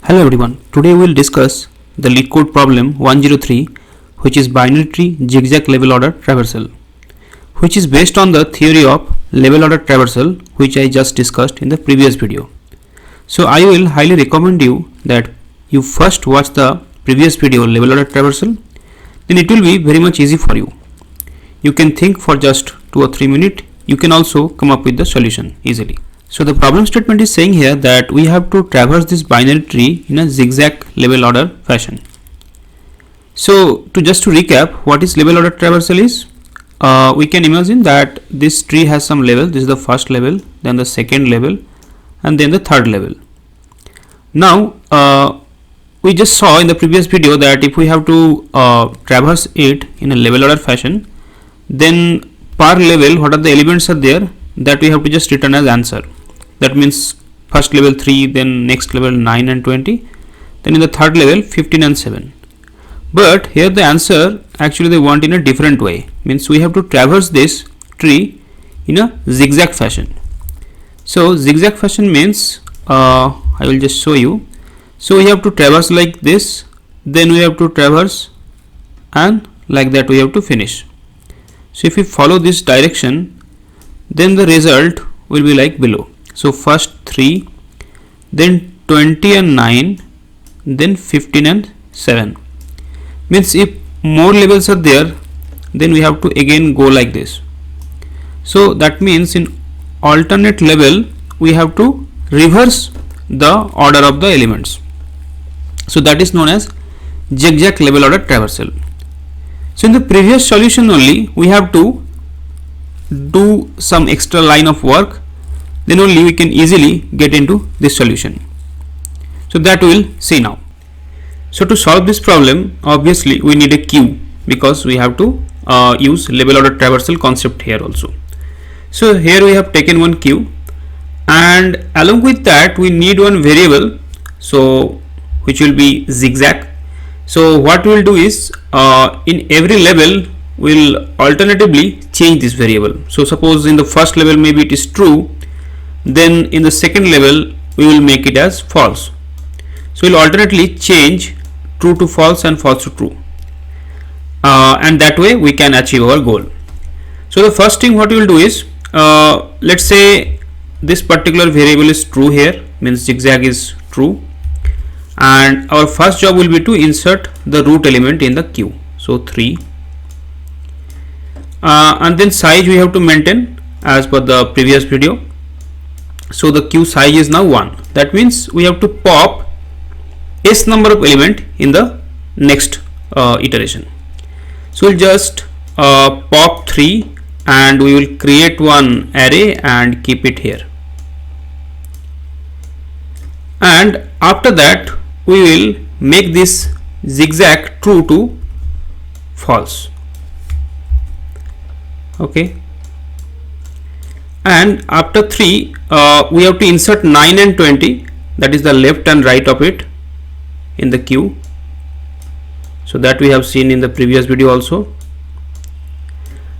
Hello everyone, today we will discuss the Leetcode problem 103, which is binary tree zigzag level order traversal, which is based on the theory of level order traversal which I just discussed in the previous video. So I will highly recommend you that you first watch the previous video level order traversal, then it will be very much easy for you. You can think for just 2 or 3 minutes, you can also come up with the solution easily. So the problem statement is saying here that we have to traverse this binary tree in a zigzag level order fashion. So to recap, what is level order traversal is, we can imagine that this tree has some level. This is the first level, then the second level, and then the third level. Now we just saw in the previous video that if we have to traverse it in a level order fashion, then per level what are the elements are there, that we have to just return as answer. That means first level 3, then next level 9 and 20, then in the third level 15 and 7. But here the answer actually they want in a different way, means we have to traverse this tree in a zigzag fashion. So zigzag fashion means I will just show you. So we have to traverse like this, then we have to traverse, and like that we have to finish. So if we follow this direction, then the result will be like below. So first 3, then 20 and 9, then 15 and 7. Means if more levels are there, then we have to again go like this. So that means in alternate level we have to reverse the order of the elements. So that is known as zigzag level order traversal. So in the previous solution only we have to do some extra line of work, then only we can easily get into this solution. So that we will see now. So to solve this problem, obviously we need a queue, because we have to use level order traversal concept here also. So here we have taken one queue, and along with that we need one variable, so which will be zigzag. So what we will do is, in every level we will alternatively change this variable. So suppose in the first level maybe it is true, then in the second level we will make it as false. So we will alternately change true to false and false to true, and that way we can achieve our goal. So the first thing what we will do is, let's say this particular variable is true here, means zigzag is true, and our first job will be to insert the root element in the queue. So 3, and then size we have to maintain as per the previous video. So the queue size is now 1. That means we have to pop s number of element in the next iteration. So we'll just pop 3, and we will create one array and keep it here. And after that we will make this zigzag true to false. Okay. And after 3 we have to insert 9 and 20, that is the left and right of it, in the queue. So that we have seen in the previous video also.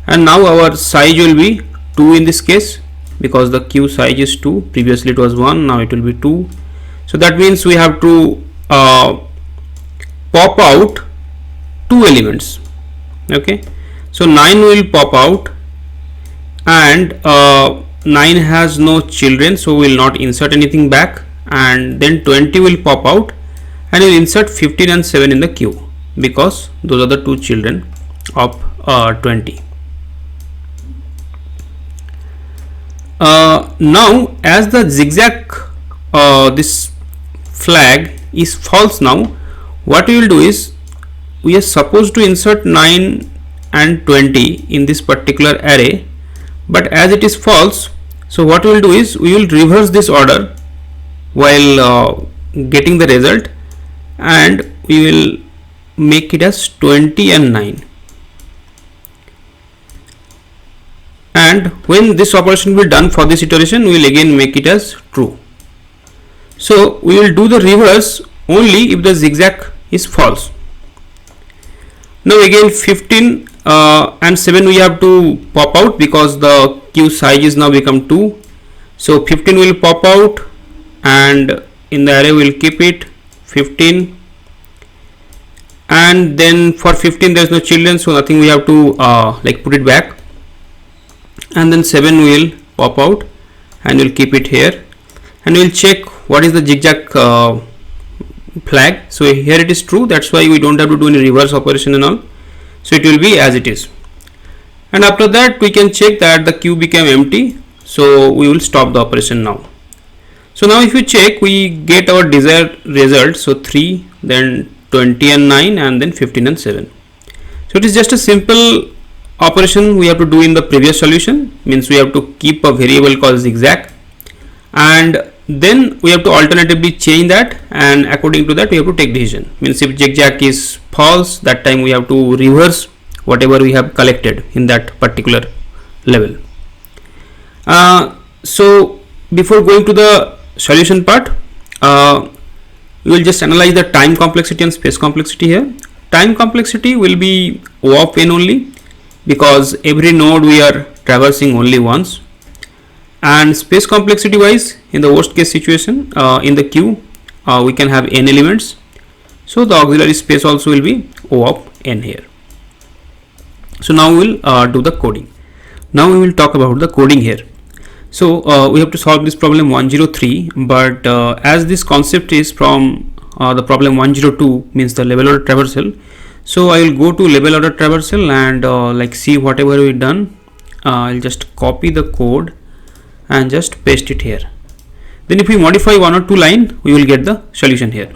And now our size will be 2 in this case, because the queue size is 2. Previously it was 1, now it will be 2. So that means we have to pop out 2 elements. Okay. So 9 will pop out, and 9 has no children, so we will not insert anything back, and then 20 will pop out, and we will insert 15 and 7 in the queue, because those are the 2 children of 20. Now as the zigzag this flag is false, now what we will do is, we are supposed to insert 9 and 20 in this particular array, but as it is false, so what we will do is, we will reverse this order while getting the result, and we will make it as 20 and 9. And when this operation will be done for this iteration, we will again make it as true. So we will do the reverse only if the zigzag is false. Now again 15 and 7 we have to pop out, because the queue size is now become 2. So 15 will pop out, and in the array we will keep it, 15, and then for 15 there is no children, so nothing, we have to like put it back, and then 7 will pop out and we'll keep it here, and we'll check what is the zigzag flag. So here it is true, that's why we don't have to do any reverse operation and all, so it will be as it is. And after that we can check that the queue became empty, so we will stop the operation now. So now if you check, we get our desired result, so 3, then 20 and 9, and then 15 and 7. So it is just a simple operation we have to do in the previous solution, means we have to keep a variable called zigzag, and then we have to alternatively change that, and according to that we have to take decision. Means if zigzag is false, that time we have to reverse whatever we have collected in that particular level. So before going to the solution part, we will just analyze the time complexity and space complexity here. Time complexity will be O of n only, because every node we are traversing only once. And space complexity wise, in the worst case situation, in the queue we can have n elements, so the auxiliary space also will be O of n here. So now we will do the coding. Now we will talk about the coding here. So we have to solve this problem 103, but as this concept is from the problem 102, means the level order traversal, so I will go to level order traversal and like see whatever we done. I'll just copy the code and just paste it here. Then if we modify 1 or 2 line, we will get the solution here.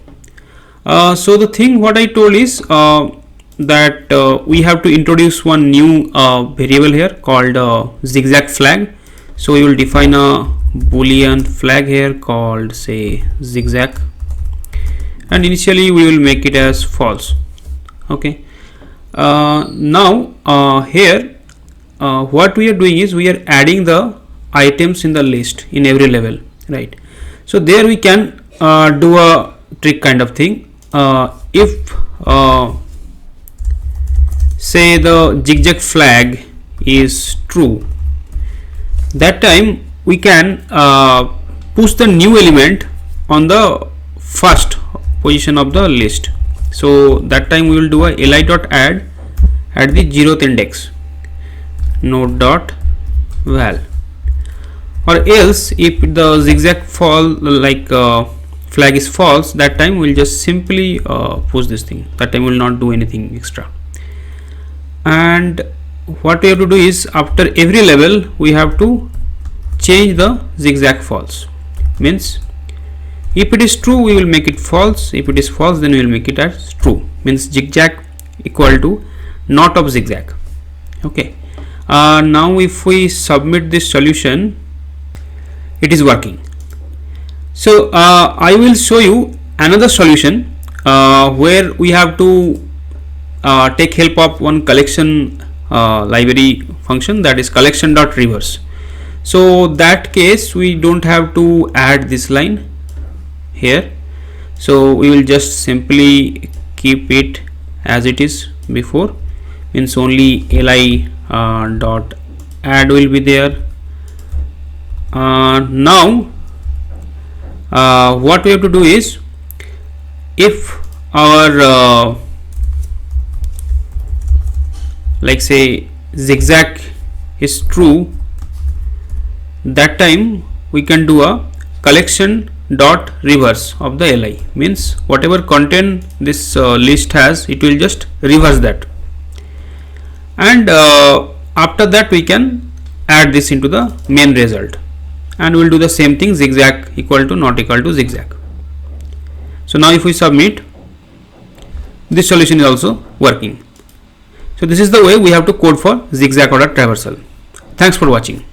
So the thing what I told is that we have to introduce one new variable here called zigzag flag. So we will define a boolean flag here called, say, zigzag, and initially we will make it as false. Okay. Now here what we are doing is we are adding the items in the list in every level, right? So there we can do a trick kind of thing. If say the zigzag flag is true, that time we can push the new element on the first position of the list. So that time we will do a li dot add at the 0th index node dot val, or else if the zigzag flag is false, that time we will just simply push this thing. That time we will not do anything extra. And what we have to do is, after every level we have to change the zigzag false. Means if it is true we will make it false, if it is false then we will make it as true. Means zigzag equal to not of zigzag. Okay. Now if we submit this solution, it is working. So I will show you another solution where we have to take help of one collection library function, that is collection.reverse. So that case we don't have to add this line here, so we will just simply keep it as it is before. Means only li dot add will be there. Now what we have to do is, if our like say zigzag is true, that time we can do a collection dot reverse of the li. Means whatever content this list has, it will just reverse that, and after that we can add this into the main result, and we will do the same thing, zigzag equal to not equal to zigzag. So now if we submit, this solution is also working. So this is the way we have to code for zigzag order traversal. Thanks for watching.